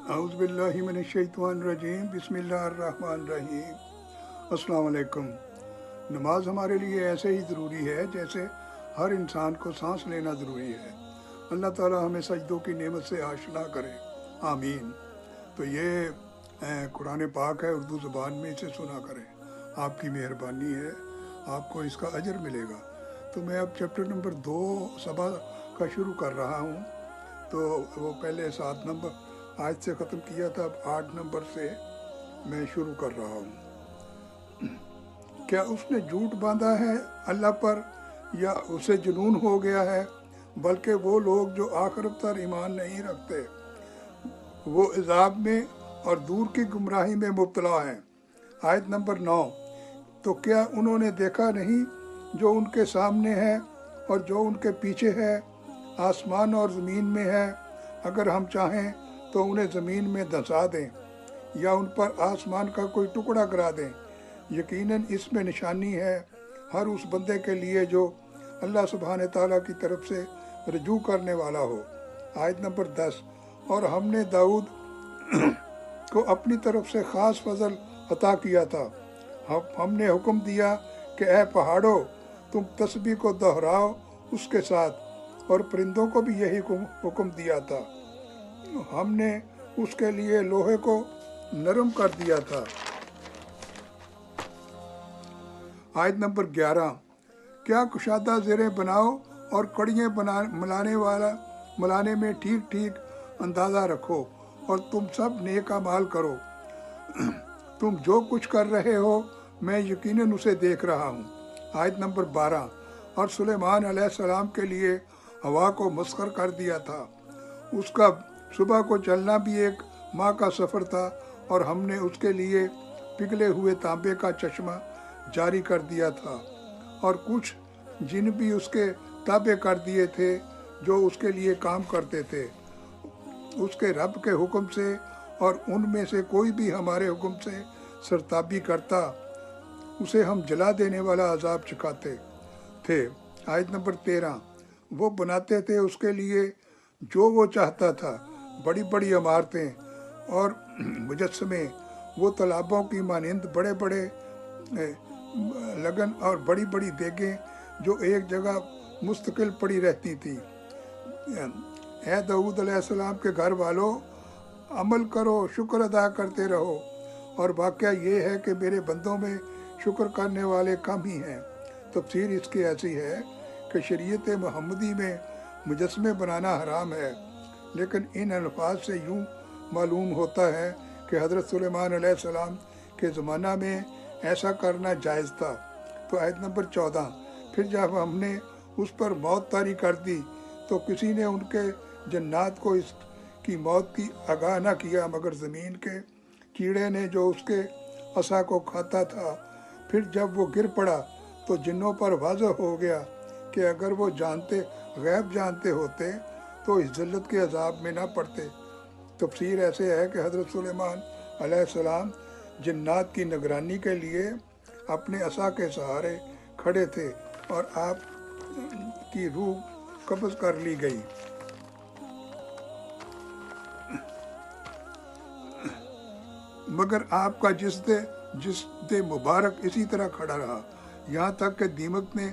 اعوذ باللہ من الشیطان الرجیم بسم اللہ الرحمن الرحیم۔ السلام علیکم۔ نماز ہمارے لیے ایسے ہی ضروری ہے جیسے ہر انسان کو سانس لینا ضروری ہے۔ اللہ تعالی ہمیں سجدوں کی نعمت سے آشنا کرے، آمین۔ تو یہ قرآن پاک ہے، اردو زبان میں اسے سنا کریں، آپ کی مہربانی ہے، آپ کو اس کا اجر ملے گا۔ تو میں اب چیپٹر نمبر 2 سبا کا شروع کر رہا ہوں۔ تو وہ پہلے 7 نمبر آج سے ختم کیا تھا، اب 8 نمبر سے میں شروع کر رہا ہوں۔ کیا اس نے جھوٹ باندھا ہے اللہ پر یا اسے جنون ہو گیا ہے؟ بلکہ وہ لوگ جو آخرت پر ایمان نہیں رکھتے وہ عذاب میں اور دور کی گمراہی میں مبتلا ہیں۔ آیت نمبر 9، تو کیا انہوں نے دیکھا نہیں جو ان کے سامنے ہے اور جو ان کے پیچھے ہے، آسمان اور زمین میں ہے؟ اگر ہم چاہیں تو انہیں زمین میں دھنسا دیں یا ان پر آسمان کا کوئی ٹکڑا گرا دیں۔ یقیناً اس میں نشانی ہے ہر اس بندے کے لیے جو اللہ سبحانہ تعالیٰ کی طرف سے رجوع کرنے والا ہو۔ آیت نمبر 10، اور ہم نے داؤد کو اپنی طرف سے خاص فضل عطا کیا تھا۔ ہم نے حکم دیا کہ اے پہاڑوں، تم تسبیح کو دہراؤ اس کے ساتھ، اور پرندوں کو بھی یہی حکم دیا تھا۔ ہم نے اس کے لیے لوہے کو نرم کر دیا تھا۔ آیت نمبر 11، کیا کشادہ زریں بناؤ اور کڑیاں ملانے میں ٹھیک ٹھیک اندازہ رکھو، اور تم سب نیک اعمال کرو۔ تم جو کچھ کر رہے ہو میں یقیناً اسے دیکھ رہا ہوں۔ آیت نمبر 12، اور سلیمان علیہ السلام کے لیے ہوا کو مسخر کر دیا تھا، اس کا صبح کو چلنا بھی 1 ماہ کا سفر تھا، اور ہم نے اس کے لیے پگھلے ہوئے تانبے کا چشمہ جاری کر دیا تھا، اور کچھ جن بھی اس کے تابع کر دیے تھے جو اس کے لیے کام کرتے تھے اس کے رب کے حکم سے، اور ان میں سے کوئی بھی ہمارے حکم سے سرتابی کرتا اسے ہم جلا دینے والا عذاب چکھاتے تھے۔ آیت نمبر 13، وہ بناتے تھے اس کے لیے جو وہ چاہتا تھا، بڑی بڑی عمارتیں اور مجسمے، وہ تالابوں کی مانند بڑے بڑے لگن اور بڑی بڑی دیگیں جو ایک جگہ مستقل پڑی رہتی تھی۔ اے داؤد علیہ السلام کے گھر والوں، عمل کرو، شکر ادا کرتے رہو، اور واقعہ یہ ہے کہ میرے بندوں میں شکر کرنے والے کم ہی ہیں۔ تفسیر اس کی ایسی ہے کہ شریعت محمدی میں مجسمے بنانا حرام ہے، لیکن ان الفاظ سے یوں معلوم ہوتا ہے کہ حضرت سلیمان علیہ السلام کے زمانہ میں ایسا کرنا جائز تھا۔ تو آیت نمبر 14، پھر جب ہم نے اس پر موت طاری کر دی تو کسی نے ان کے جنات کو اس کی موت کی آگاہ نہ کیا مگر زمین کے کیڑے نے جو اس کے عصا کو کھاتا تھا۔ پھر جب وہ گر پڑا تو جنوں پر واضح ہو گیا کہ اگر وہ غیب جانتے ہوتے تو اس ذلت کے عذاب میں نہ پڑتے۔ تفسیر ایسے ہے کہ حضرت سلیمان علیہ السلام جنات کی نگرانی کے لیے اپنے عصا کے سہارے کھڑے تھے اور آپ کی روح قبض کر لی گئی۔ مگر آپ کا جسد مبارک اسی طرح کھڑا رہا، یہاں تک کہ دیمک نے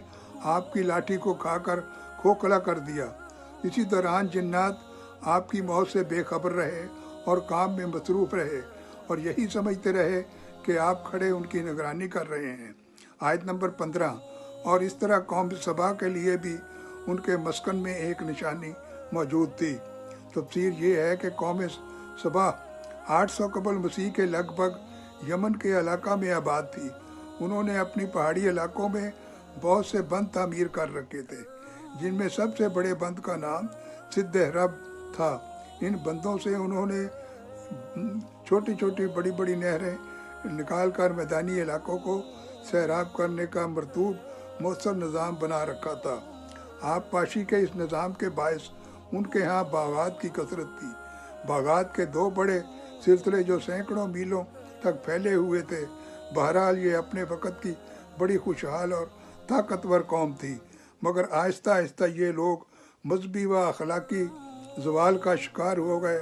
آپ کی لاٹھی کو کھا کر کھوکھلا کر دیا۔ اسی دوران جنات آپ کی موت سے بے خبر رہے اور کام میں مصروف رہے، اور یہی سمجھتے رہے کہ آپ کھڑے ان کی نگرانی کر رہے ہیں۔ آیت نمبر 15، اور اس طرح قوم سبا کے لیے بھی ان کے مسکن میں ایک نشانی موجود تھی۔ تفسیر یہ ہے کہ قوم سبا 800 قبل مسیح کے لگ بھگ یمن کے علاقہ میں آباد تھی۔ انہوں نے اپنی پہاڑی علاقوں میں بہت سے بند تعمیر کر رکھے تھے، جن میں سب سے بڑے بند کا نام سد رب تھا۔ ان بندوں سے انہوں نے چھوٹی چھوٹی بڑی بڑی نہریں نکال کر میدانی علاقوں کو سیراب کرنے کا مرطوب مؤثر نظام بنا رکھا تھا۔ آب پاشی کے اس نظام کے باعث ان کے ہاں باغات کی کثرت تھی، باغات کے 2 بڑے سلسلے جو سینکڑوں میلوں تک پھیلے ہوئے تھے۔ بہرحال یہ اپنے وقت کی بڑی خوشحال اور طاقتور قوم تھی، مگر آہستہ آہستہ یہ لوگ مذہبی و اخلاقی زوال کا شکار ہو گئے۔